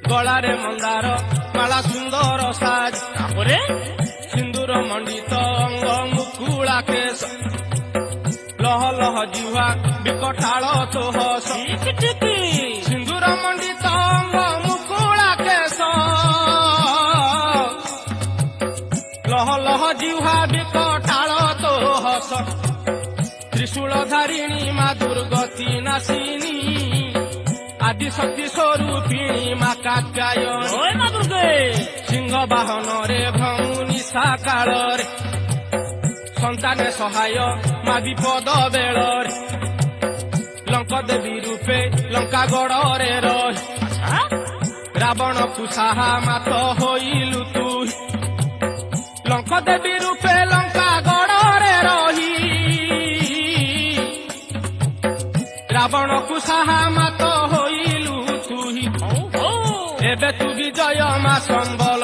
गलारे मंदार माला सुंदर साज सिंदूर मंडित अंग मुकुला केश लह लह जिह्वा विकटाल तो हस सिंदूर मंडित अंग मुकुला केश लह लह जिह्वा विकटाल तो हस त्रिशूल धारिणी मा दुर्गति नाशिनी आदि शक्ति स्वरूपिणी मा कात्यायनी सिंह बाहन रे भौनी साकाल रे संतान सहाय मा विपद बेल लंका देवी रूपे लंका गड़ रे रही रावण को साहा मात होइलु तू लंका देवी रूपे लंका गड़ रे रही रावण को साहा मात होइलु तू एबे तू विजय मा संबल।